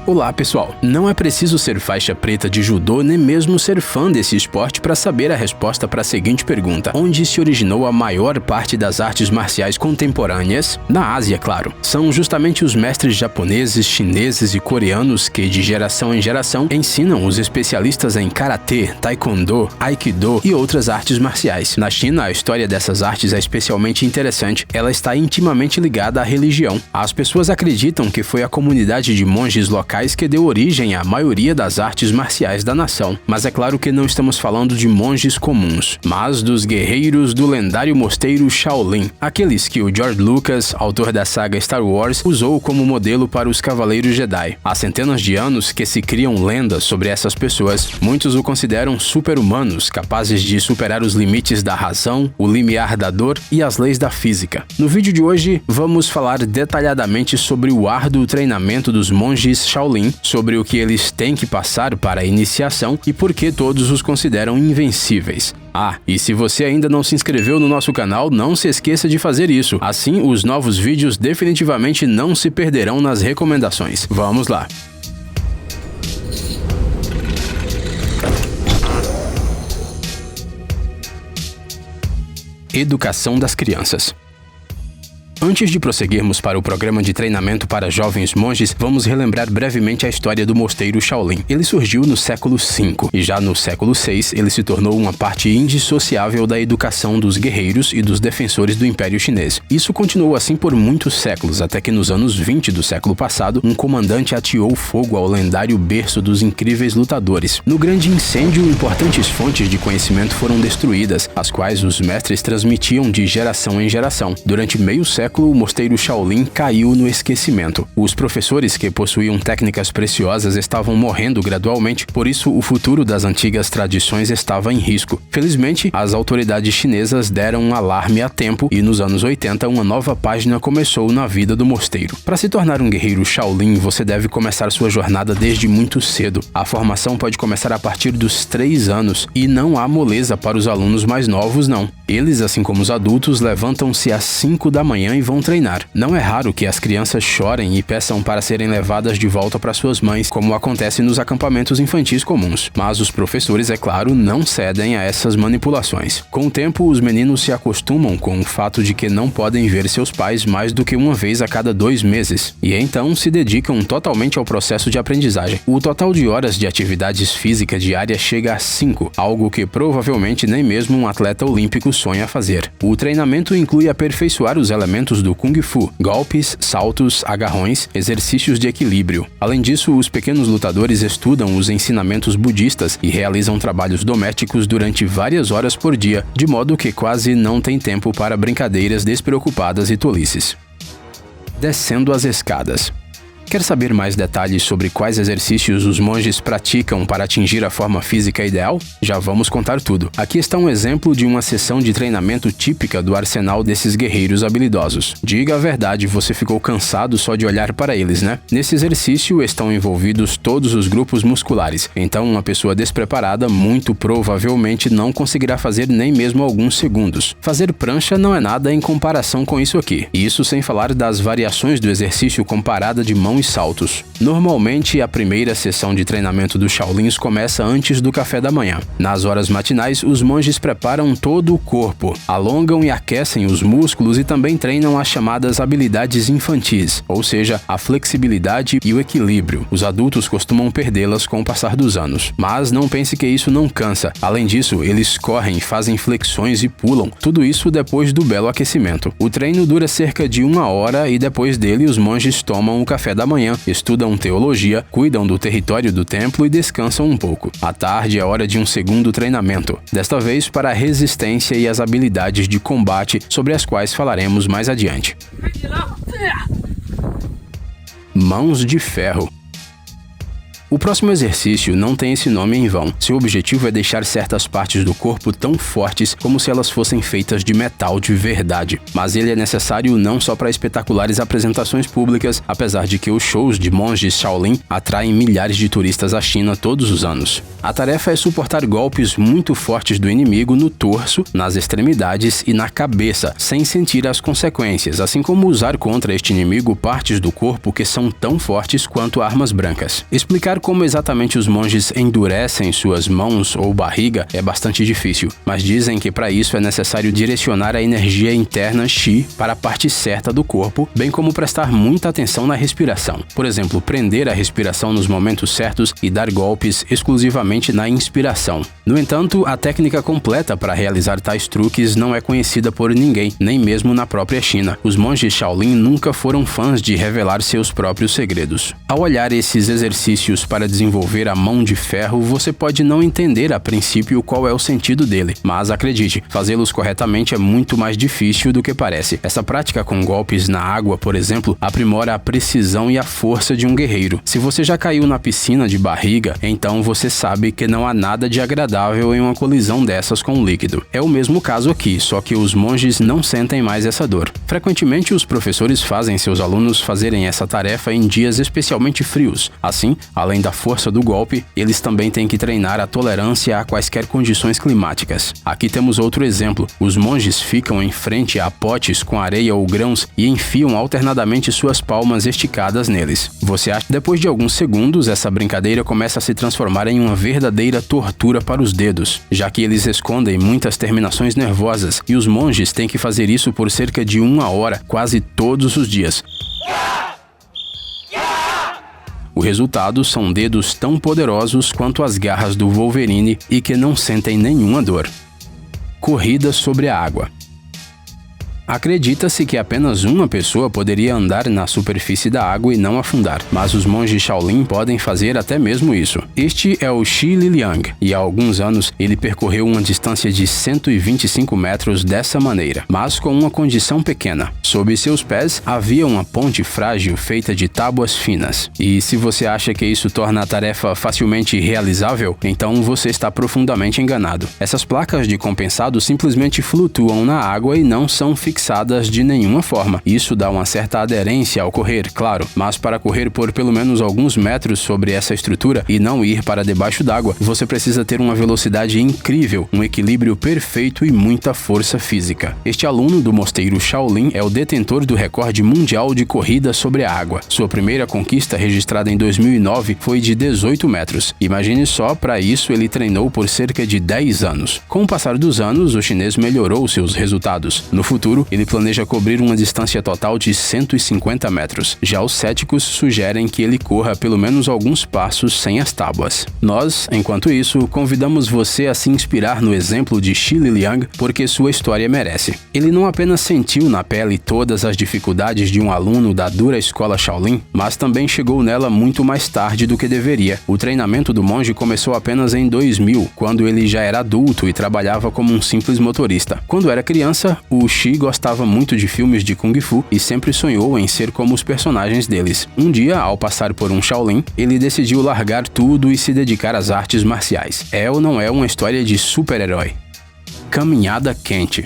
Olá pessoal, não é preciso ser faixa preta de judô nem mesmo ser fã desse esporte para saber a resposta para a seguinte pergunta: onde se originou a maior parte das artes marciais contemporâneas? Na Ásia, claro. São justamente os mestres japoneses, chineses e coreanos que, de geração em geração, ensinam os especialistas em karatê, taekwondo, aikido e outras artes marciais. Na China, a história dessas artes é especialmente interessante. Ela está intimamente ligada à religião. As pessoas acreditam que foi a comunidade de monges locais que deu origem à maioria das artes marciais da nação. Mas é claro que não estamos falando de monges comuns, mas dos guerreiros do lendário mosteiro Shaolin, aqueles que o George Lucas, autor da saga Star Wars, usou como modelo para os Cavaleiros Jedi. Há centenas de anos que se criam lendas sobre essas pessoas. Muitos o consideram super-humanos, capazes de superar os limites da razão, o limiar da dor e as leis da física. No vídeo de hoje, vamos falar detalhadamente sobre o árduo treinamento dos monges Shaolin, sobre o que eles têm que passar para a iniciação e por que todos os consideram invencíveis. Ah, e se você ainda não se inscreveu no nosso canal, não se esqueça de fazer isso. Assim, os novos vídeos definitivamente não se perderão nas recomendações. Vamos lá! Educação das crianças. Antes de prosseguirmos para o programa de treinamento para jovens monges, vamos relembrar brevemente a história do mosteiro Shaolin. Ele surgiu no século V e já no século VI ele se tornou uma parte indissociável da educação dos guerreiros e dos defensores do Império Chinês. Isso continuou assim por muitos séculos, até que nos anos 20 do século passado, um comandante ateou fogo ao lendário berço dos incríveis lutadores. No grande incêndio, importantes fontes de conhecimento foram destruídas, as quais os mestres transmitiam de geração em geração. Durante meio século, o mosteiro Shaolin caiu no esquecimento. Os professores que possuíam técnicas preciosas estavam morrendo gradualmente, por isso o futuro das antigas tradições estava em risco. Felizmente, as autoridades chinesas deram um alarme a tempo e nos anos 80 uma nova página começou na vida do mosteiro. Para se tornar um guerreiro Shaolin, você deve começar sua jornada desde muito cedo. A formação pode começar a partir dos 3 anos e não há moleza para os alunos mais novos, não. Eles, assim como os adultos, levantam-se às 5 da manhã e vão treinar. Não é raro que as crianças chorem e peçam para serem levadas de volta para suas mães, como acontece nos acampamentos infantis comuns. Mas os professores, é claro, não cedem a essas manipulações. Com o tempo, os meninos se acostumam com o fato de que não podem ver seus pais mais do que uma vez a cada 2 meses, e então se dedicam totalmente ao processo de aprendizagem. O total de horas de atividades físicas diárias chega a 5, algo que provavelmente nem mesmo um atleta olímpico sonha fazer. O treinamento inclui aperfeiçoar os elementos do Kung Fu, golpes, saltos, agarrões, exercícios de equilíbrio. Além disso, os pequenos lutadores estudam os ensinamentos budistas e realizam trabalhos domésticos durante várias horas por dia, de modo que quase não tem tempo para brincadeiras despreocupadas e tolices. Descendo as escadas. Quer saber mais detalhes sobre quais exercícios os monges praticam para atingir a forma física ideal? Já vamos contar tudo. Aqui está um exemplo de uma sessão de treinamento típica do arsenal desses guerreiros habilidosos. Diga a verdade, você ficou cansado só de olhar para eles, né? Nesse exercício estão envolvidos todos os grupos musculares, então uma pessoa despreparada muito provavelmente não conseguirá fazer nem mesmo alguns segundos. Fazer prancha não é nada em comparação com isso aqui. Isso sem falar das variações do exercício com parada de mão e saltos. Normalmente, a primeira sessão de treinamento dos Shaolins começa antes do café da manhã. Nas horas matinais, os monges preparam todo o corpo, alongam e aquecem os músculos e também treinam as chamadas habilidades infantis, ou seja, a flexibilidade e o equilíbrio. Os adultos costumam perdê-las com o passar dos anos. Mas não pense que isso não cansa. Além disso, eles correm, fazem flexões e pulam. Tudo isso depois do belo aquecimento. O treino dura cerca de 1 hora e depois dele os monges tomam o café da manhã, estudam teologia, cuidam do território do templo e descansam um pouco. À tarde é hora de um segundo treinamento, desta vez para a resistência e as habilidades de combate, sobre as quais falaremos mais adiante. Mãos de ferro. O próximo exercício não tem esse nome em vão. Seu objetivo é deixar certas partes do corpo tão fortes como se elas fossem feitas de metal de verdade. Mas ele é necessário não só para espetaculares apresentações públicas, apesar de que os shows de monges Shaolin atraem milhares de turistas à China todos os anos. A tarefa é suportar golpes muito fortes do inimigo no torso, nas extremidades e na cabeça, sem sentir as consequências, assim como usar contra este inimigo partes do corpo que são tão fortes quanto armas brancas. Explicar como exatamente os monges endurecem suas mãos ou barriga é bastante difícil, mas dizem que para isso é necessário direcionar a energia interna Qi para a parte certa do corpo, bem como prestar muita atenção na respiração. Por exemplo, prender a respiração nos momentos certos e dar golpes exclusivamente na inspiração. No entanto, a técnica completa para realizar tais truques não é conhecida por ninguém, nem mesmo na própria China. Os monges Shaolin nunca foram fãs de revelar seus próprios segredos. Ao olhar esses exercícios para desenvolver a mão de ferro, você pode não entender a princípio qual é o sentido dele, mas acredite, fazê-los corretamente é muito mais difícil do que parece. Essa prática com golpes na água, por exemplo, aprimora a precisão e a força de um guerreiro. Se você já caiu na piscina de barriga, então você sabe que não há nada de agradável em uma colisão dessas com o líquido. É o mesmo caso aqui, só que os monges não sentem mais essa dor. Frequentemente, os professores fazem seus alunos fazerem essa tarefa em dias especialmente frios. Assim, além da força do golpe, eles também têm que treinar a tolerância a quaisquer condições climáticas. Aqui temos outro exemplo. Os monges ficam em frente a potes com areia ou grãos e enfiam alternadamente suas palmas esticadas neles. Você acha que depois de alguns segundos, essa brincadeira começa a se transformar em uma verdadeira tortura para os dedos, já que eles escondem muitas terminações nervosas e os monges têm que fazer isso por cerca de 1 hora, quase todos os dias. O resultado são dedos tão poderosos quanto as garras do Wolverine e que não sentem nenhuma dor. Corrida sobre a água. Acredita-se que apenas uma pessoa poderia andar na superfície da água e não afundar, mas os monges Shaolin podem fazer até mesmo isso. Este é o Xi Liliang, e há alguns anos ele percorreu uma distância de 125 metros dessa maneira, mas com uma condição pequena. Sob seus pés havia uma ponte frágil feita de tábuas finas. E se você acha que isso torna a tarefa facilmente realizável, então você está profundamente enganado. Essas placas de compensado simplesmente flutuam na água e não são fixadas de nenhuma forma. Isso dá uma certa aderência ao correr, claro, mas para correr por pelo menos alguns metros sobre essa estrutura e não ir para debaixo d'água, você precisa ter uma velocidade incrível, um equilíbrio perfeito e muita força física. Este aluno do mosteiro Shaolin é o detentor do recorde mundial de corrida sobre a água. Sua primeira conquista, registrada em 2009, foi de 18 metros. Imagine só, para isso ele treinou por cerca de 10 anos. Com o passar dos anos, o chinês melhorou seus resultados. No futuro, ele planeja cobrir uma distância total de 150 metros. Já os céticos sugerem que ele corra pelo menos alguns passos sem as tábuas. Nós, enquanto isso, convidamos você a se inspirar no exemplo de Xi Liliang, porque sua história merece. Ele não apenas sentiu na pele todas as dificuldades de um aluno da dura escola Shaolin, mas também chegou nela muito mais tarde do que deveria. O treinamento do monge começou apenas em 2000, quando ele já era adulto e trabalhava como um simples motorista. Quando era criança, o Xi gostava muito de filmes de Kung Fu e sempre sonhou em ser como os personagens deles. Um dia, ao passar por um Shaolin, ele decidiu largar tudo e se dedicar às artes marciais. É ou não é uma história de super-herói? Caminhada quente.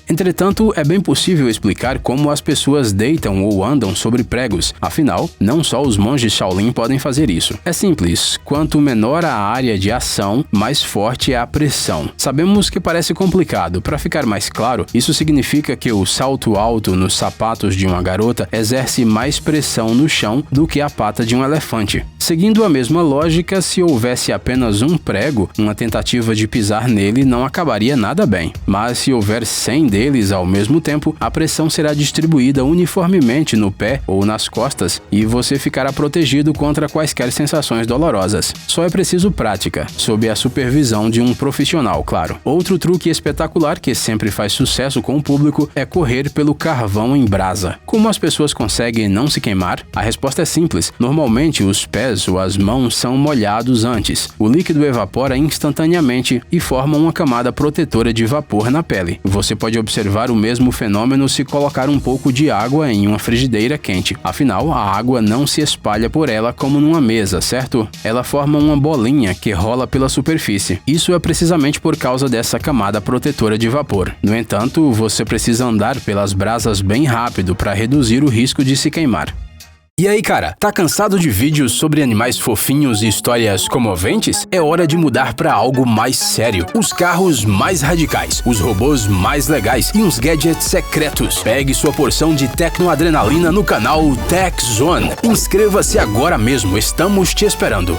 Entretanto, é bem possível explicar como as pessoas deitam ou andam sobre pregos. Afinal, não só os monges Shaolin podem fazer isso. É simples, quanto menor a área de ação, mais forte é a pressão. Sabemos que parece complicado. Para ficar mais claro, isso significa que o salto alto nos sapatos de uma garota exerce mais pressão no chão do que a pata de um elefante. Seguindo a mesma lógica, se houvesse apenas um prego, uma tentativa de pisar nele não acabaria nada bem. Mas se houver 100 deles ao mesmo tempo, a pressão será distribuída uniformemente no pé ou nas costas e você ficará protegido contra quaisquer sensações dolorosas. Só é preciso prática, sob a supervisão de um profissional, claro. Outro truque espetacular que sempre faz sucesso com o público é correr pelo carvão em brasa. Como as pessoas conseguem não se queimar? A resposta é simples. Normalmente, os pés pés ou as mãos são molhados antes. O líquido evapora instantaneamente e forma uma camada protetora de vapor na pele. Você pode observar o mesmo fenômeno se colocar um pouco de água em uma frigideira quente. Afinal, a água não se espalha por ela como numa mesa, certo? Ela forma uma bolinha que rola pela superfície. Isso é precisamente por causa dessa camada protetora de vapor. No entanto, você precisa andar pelas brasas bem rápido para reduzir o risco de se queimar. E aí, cara, tá cansado de vídeos sobre animais fofinhos e histórias comoventes? É hora de mudar para algo mais sério. Os carros mais radicais, os robôs mais legais e uns gadgets secretos. Pegue sua porção de tecnoadrenalina no canal Tech Zone. Inscreva-se agora mesmo, estamos te esperando.